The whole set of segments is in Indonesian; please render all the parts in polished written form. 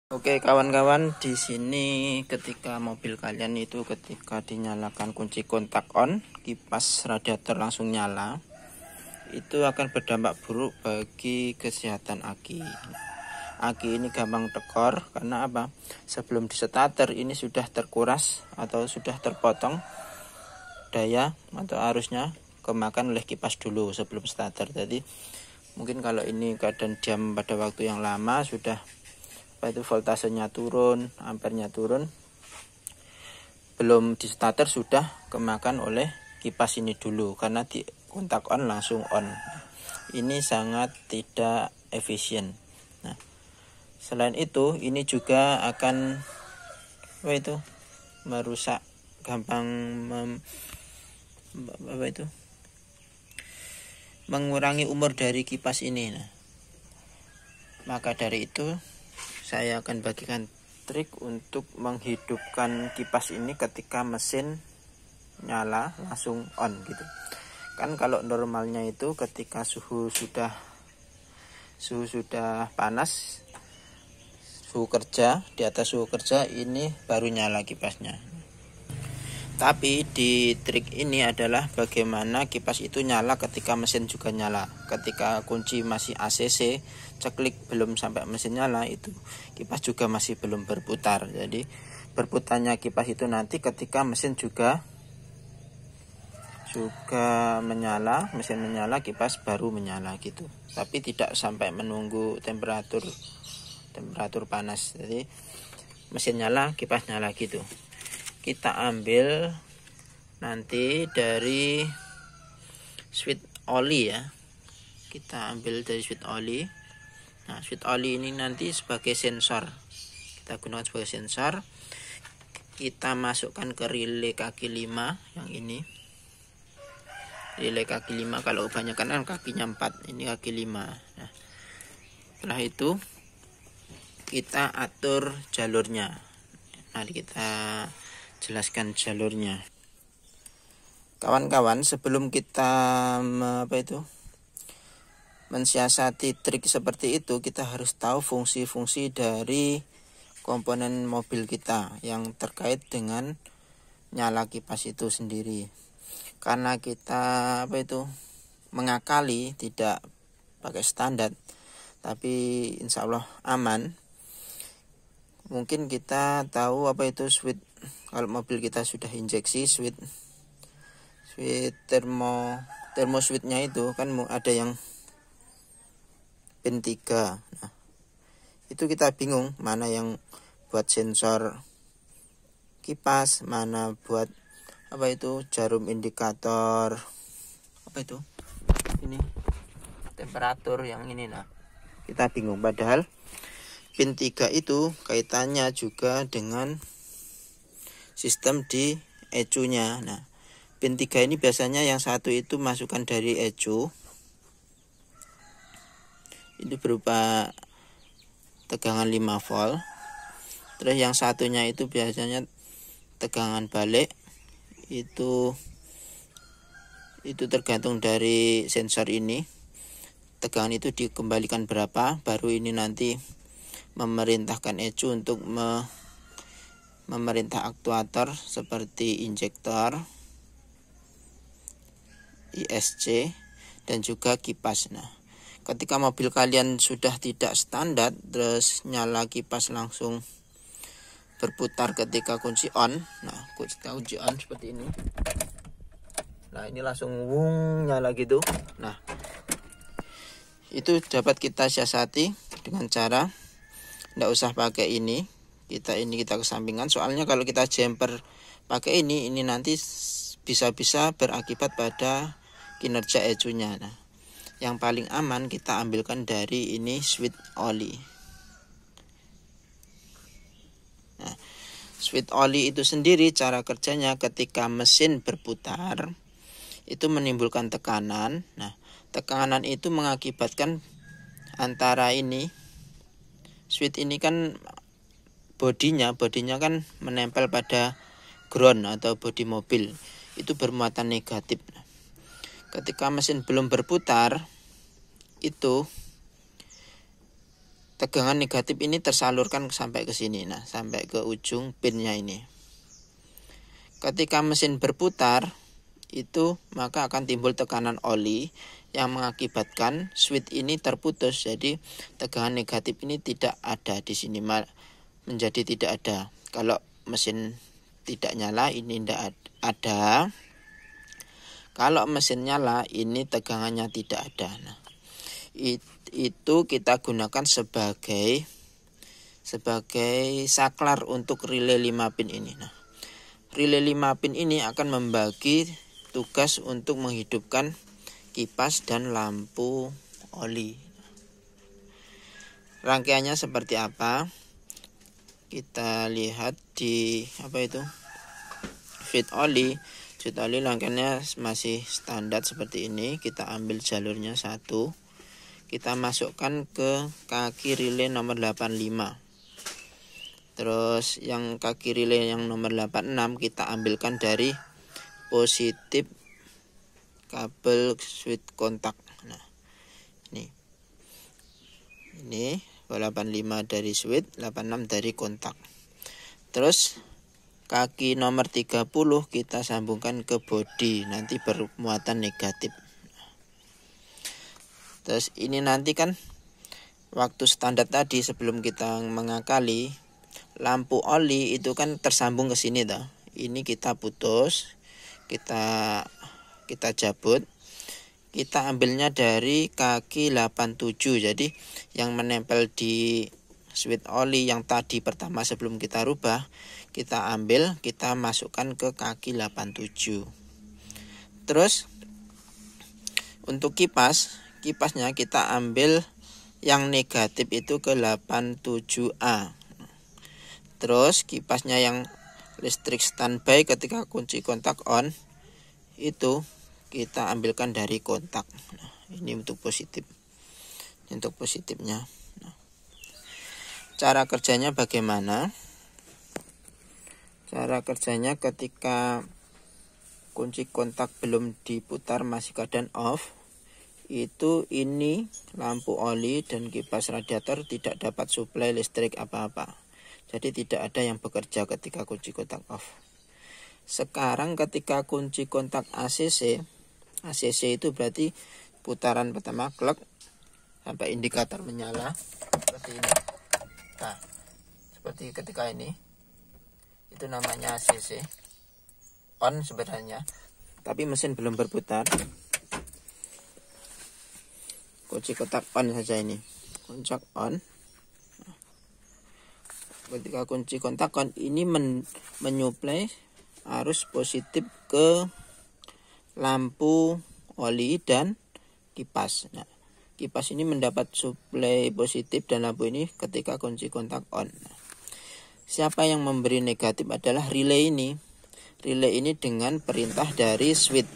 Oke kawan-kawan, di sini ketika mobil kalian itu ketika dinyalakan kunci kontak on, kipas radiator langsung nyala, itu akan berdampak buruk bagi kesehatan aki. Aki ini gampang tekor karena apa? Sebelum distarter ini sudah terkuras atau sudah terpotong daya atau arusnya kemakan oleh kipas dulu sebelum starter. Jadi mungkin kalau ini keadaan jam pada waktu yang lama sudah voltasenya turun, ampernya turun, belum di starter sudah kemakan oleh kipas ini dulu karena di kontak on langsung on. Ini sangat tidak efisien. Nah, selain itu ini juga akan merusak, gampang mengurangi umur dari kipas ini. Nah, maka dari itu saya akan bagikan trik untuk menghidupkan kipas ini ketika mesin nyala langsung on gitu. Kan kalau normalnya itu ketika suhu sudah panas, suhu kerja, di atas suhu kerja ini baru nyala kipasnya. Tapi di trik ini adalah bagaimana kipas itu nyala ketika mesin juga nyala. Ketika kunci masih ACC, ceklik belum sampai mesin nyala, itu kipas juga masih belum berputar. Jadi berputarnya kipas itu nanti ketika mesin juga menyala, mesin menyala, kipas baru menyala gitu. Tapi tidak sampai menunggu temperatur panas. Jadi mesin nyala, kipas nyala gitu. Kita ambil nanti dari switch oli ya. Kita ambil dari switch oli. Nah, switch oli ini nanti sebagai sensor. Kita gunakan sebagai sensor. Kita masukkan ke relay kaki 5 yang ini. Relay kaki 5, kalau kebanyakan kan kakinya 4, ini kaki 5. Nah, setelah itu kita atur jalurnya. Mari kita jelaskan jalurnya. Kawan-kawan, sebelum kita mensiasati trik seperti itu, kita harus tahu fungsi-fungsi dari komponen mobil kita yang terkait dengan nyala kipas itu sendiri. Karena kita mengakali, tidak pakai standar, tapi insya Allah aman. Mungkin kita tahu switch. Kalau mobil kita sudah injeksi switch termo switchnya itu kan ada yang pin 3. Nah, itu kita bingung mana yang buat sensor kipas, mana buat jarum indikator ini temperatur yang ini. Nah, kita bingung, padahal pin 3 itu kaitannya juga dengan sistem di ECU-nya. Nah, pin 3 ini biasanya yang satu itu masukan dari ECU. Itu berupa tegangan 5 volt. Terus yang satunya itu biasanya tegangan balik. Itu tergantung dari sensor ini. Tegangan itu dikembalikan berapa, baru ini nanti memerintahkan ECU untuk memerintah aktuator seperti injektor, ISC, dan juga kipas. Nah, ketika mobil kalian sudah tidak standar, terus nyala kipas langsung berputar ketika kunci on. Nah, kunci on seperti ini. Nah, ini langsung nyala gitu. Nah, itu dapat kita siasati dengan cara tidak usah pakai ini. Kita kesampingan, soalnya kalau kita jumper pakai ini nanti bisa berakibat pada kinerja ECU-nya. Nah, yang paling aman kita ambilkan dari ini switch oli. Nah, switch oli itu sendiri cara kerjanya ketika mesin berputar itu menimbulkan tekanan. Nah, tekanan itu mengakibatkan antara ini switch ini kan bodinya kan menempel pada ground atau bodi mobil, itu bermuatan negatif. Ketika mesin belum berputar, itu tegangan negatif ini tersalurkan sampai ke sini. Nah, sampai ke ujung pinnya ini. Ketika mesin berputar, itu maka akan timbul tekanan oli yang mengakibatkan switch ini terputus. Jadi tegangan negatif ini tidak ada di sini, menjadi tidak ada. Kalau mesin tidak nyala, ini tidak ada. Kalau mesin nyala, ini tegangannya tidak ada. Nah, itu kita gunakan sebagai saklar untuk relay 5 pin ini. Nah, relay 5 pin ini akan membagi tugas untuk menghidupkan kipas dan lampu oli. Rangkaiannya seperti apa? Kita lihat di feed oli. Feed oli rangkaiannya masih standar seperti ini. Kita ambil jalurnya satu. Kita masukkan ke kaki relay nomor 85. Terus yang kaki relay yang nomor 86 kita ambilkan dari positif kabel switch kontak. Nah, ini 85 dari switch, 86 dari kontak. Terus kaki nomor 30 kita sambungkan ke bodi, nanti bermuatan negatif. Terus ini nanti kan waktu standar tadi sebelum kita mengakali, lampu oli itu kan tersambung ke sini toh. Ini kita putus, kita cabut. Kita ambilnya dari kaki 87. Jadi yang menempel di switch oli yang tadi pertama sebelum kita rubah, kita ambil, kita masukkan ke kaki 87. Terus untuk kipasnya kita ambil yang negatif itu ke 87A. Terus kipasnya yang listrik standby ketika kunci kontak on itu kita ambilkan dari kontak. Nah, ini untuk positif. Untuk positifnya. Nah, cara kerjanya bagaimana? Cara kerjanya ketika kunci kontak belum diputar, masih keadaan off, itu ini lampu oli dan kipas radiator tidak dapat suplai listrik apa-apa. Jadi tidak ada yang bekerja ketika kunci kontak off. Sekarang ketika kunci kontak ACC itu berarti putaran pertama klek sampai indikator menyala seperti ini. Nah, seperti ketika ini itu namanya ACC on sebenarnya, tapi mesin belum berputar. Kunci kontak on saja ini. Kontak on. Ketika kunci kontak on ini menyuplai arus positif ke lampu oli dan kipas. Nah, kipas ini mendapat suplai positif dan lampu ini ketika kunci kontak on. Nah, siapa yang memberi negatif adalah relay ini. Relay ini dengan perintah dari switch.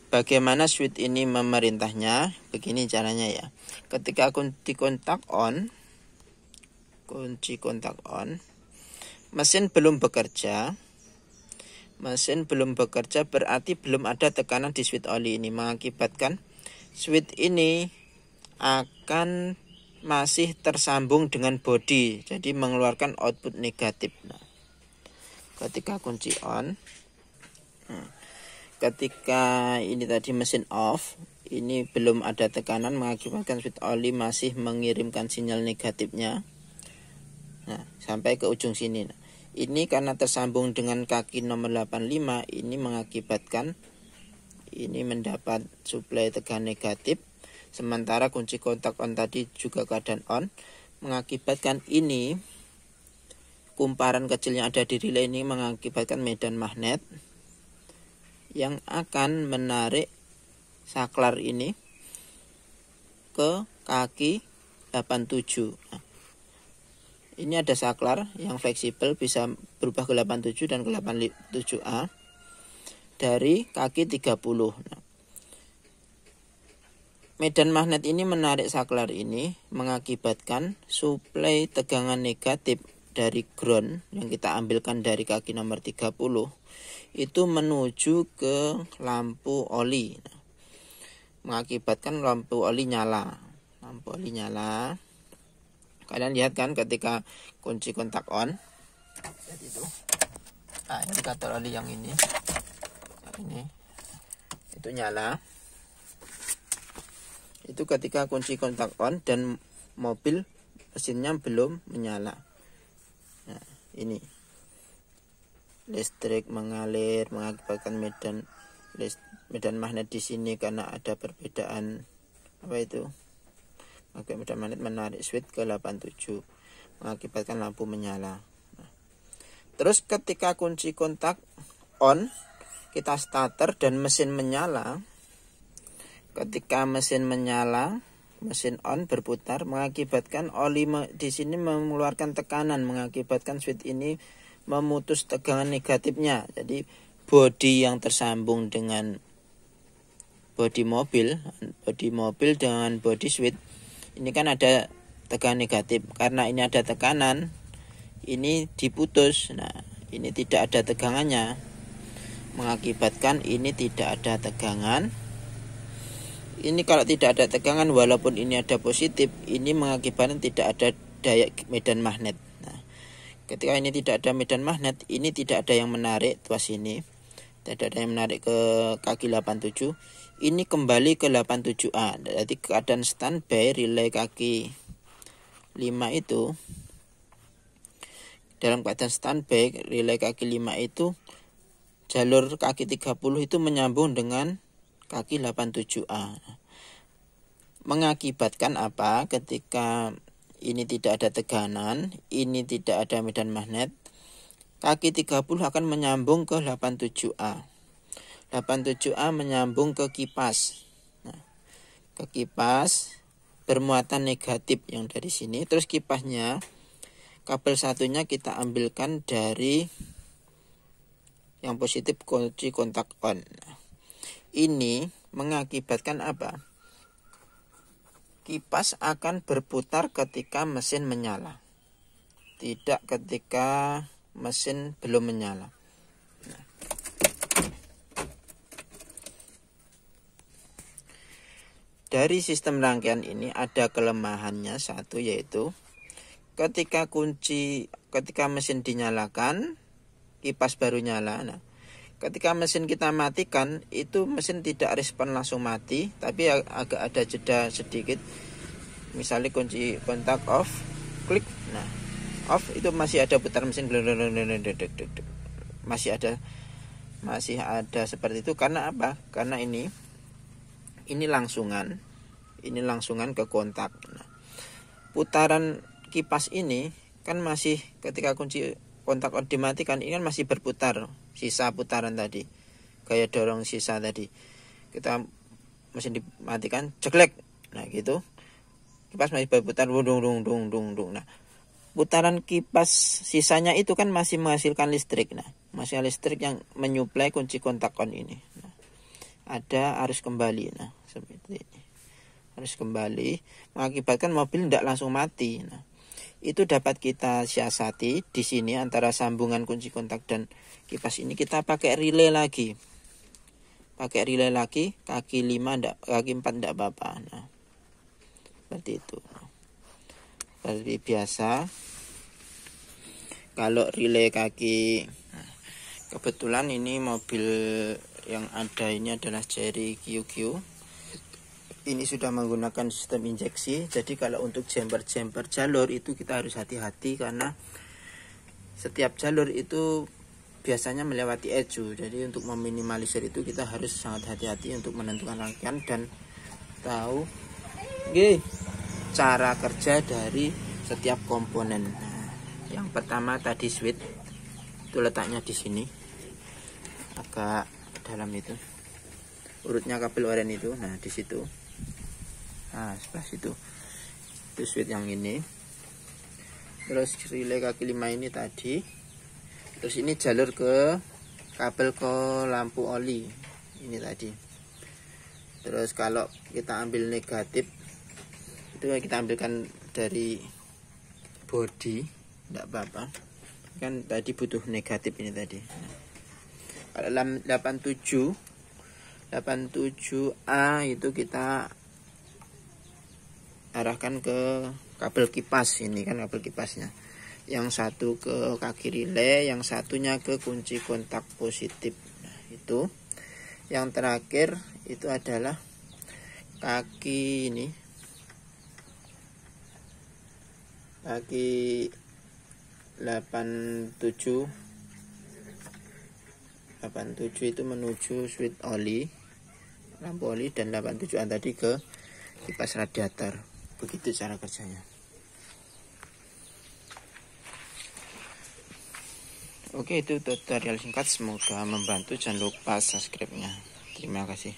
Bagaimana switch ini memerintahnya? Begini caranya ya. Ketika kunci kontak on, mesin belum bekerja. Mesin belum bekerja berarti belum ada tekanan di switch oli ini, mengakibatkan switch ini akan masih tersambung dengan bodi, jadi mengeluarkan output negatif. Nah, ketika kunci on, ketika ini tadi mesin off, ini belum ada tekanan, mengakibatkan switch oli masih mengirimkan sinyal negatifnya. Nah, sampai ke ujung sini. Nah, ini karena tersambung dengan kaki nomor 85, ini mengakibatkan ini mendapat suplai tegangan negatif. Sementara kunci kontak on tadi juga keadaan on, mengakibatkan ini kumparan kecil yang ada di relay ini mengakibatkan medan magnet yang akan menarik saklar ini ke kaki 87. Nah, ini ada saklar yang fleksibel, bisa berubah ke 87 dan ke 87A dari kaki 30. Nah, medan magnet ini menarik saklar ini, mengakibatkan suplai tegangan negatif dari ground yang kita ambilkan dari kaki nomor 30 itu menuju ke lampu oli. Nah, mengakibatkan lampu oli nyala. lampu oli nyala. Kalian lihat kan ketika kunci kontak on, jadi itu indikator oli yang ini itu nyala. Itu ketika kunci kontak on dan mobil mesinnya belum menyala. Nah, ini listrik mengalir mengakibatkan medan magnet di sini karena ada perbedaan medan magnet menarik switch ke 87 mengakibatkan lampu menyala. Nah, terus ketika kunci kontak on, kita starter dan mesin menyala. Ketika mesin menyala, mesin on berputar mengakibatkan oli di sini mengeluarkan tekanan, mengakibatkan switch ini memutus tegangan negatifnya. Jadi bodi yang tersambung dengan bodi mobil dengan bodi switch ini kan ada tegangan negatif. Karena ini ada tekanan, ini diputus. Nah, ini tidak ada tegangannya, mengakibatkan ini tidak ada tegangan. Ini kalau tidak ada tegangan, walaupun ini ada positif, ini mengakibatkan tidak ada daya medan magnet. Nah, ketika ini tidak ada medan magnet, ini tidak ada yang menarik tuas ini, tidak ada yang menarik ke kaki 87. Ini kembali ke 87A. Jadi keadaan standby relay kaki 5 itu, dalam keadaan standby relay kaki 5 itu, jalur kaki 30 itu menyambung dengan kaki 87A. Mengakibatkan apa? Ketika ini tidak ada tekanan, ini tidak ada medan magnet, kaki 30 akan menyambung ke 87A. 87A menyambung ke kipas. Nah, ke kipas bermuatan negatif yang dari sini. Terus kipasnya, kabel satunya kita ambilkan dari yang positif kunci kontak on. Nah, ini mengakibatkan apa? Kipas akan berputar ketika mesin menyala, tidak ketika mesin belum menyala. Nah, dari sistem rangkaian ini ada kelemahannya satu, yaitu ketika mesin dinyalakan, kipas baru nyala. Nah, ketika mesin kita matikan, itu mesin tidak respon langsung mati, tapi agak ada jeda sedikit. Misalnya kunci kontak off, klik, nah off, itu masih ada putar mesin, masih ada seperti itu. Karena apa? Karena ini langsungan ke kontak. Nah, putaran kipas ini kan masih, ketika kunci kontak on dimatikan, ini kan masih berputar, sisa putaran tadi, gaya dorong sisa tadi. Kita mesin dimatikan, ceklek, nah gitu, kipas masih berputar, dung. Nah, putaran kipas sisanya itu kan masih menghasilkan listrik. Nah, masih listrik yang menyuplai kunci kontak on ini. Nah, ada arus kembali. Nah, seperti ini, arus kembali mengakibatkan mobil tidak langsung mati. Nah, itu dapat kita siasati di sini antara sambungan kunci kontak dan kipas ini. Kita pakai relay lagi. Kaki 5 kaki 4 enggak apa-apa. Nah, seperti itu. Seperti biasa. Kalau relay kaki, kebetulan ini mobil yang ada ini adalah Chery QQ. Ini sudah menggunakan sistem injeksi. Jadi kalau untuk jumper jalur itu kita harus hati-hati, karena setiap jalur itu biasanya melewati eju. Jadi untuk meminimalisir itu kita harus sangat hati-hati untuk menentukan rangkaian dan tahu cara kerja dari setiap komponen. Nah, yang pertama tadi switch, itu letaknya di sini, agak dalam itu. Urutnya kabel oranye itu, nah di situ. Nah, sebelah situ. Itu switch yang ini. Terus relay kaki 5 ini tadi. Terus ini jalur ke kabel ke lampu oli. Ini tadi. Terus kalau kita ambil negatif, itu kita ambilkan dari body, enggak apa-apa. Kan tadi butuh negatif ini tadi. Kalau 87A itu kita arahkan ke kabel kipas. Ini kan kabel kipasnya, yang satu ke kaki relay, yang satunya ke kunci kontak positif. Nah, itu yang terakhir itu adalah kaki ini, kaki 87 itu menuju switch oli, lampu oli, dan 87 tadi ke kipas radiator. Begitu cara kerjanya. Oke, itu tutorial singkat, semoga membantu. Jangan lupa subscribe-nya. Terima kasih.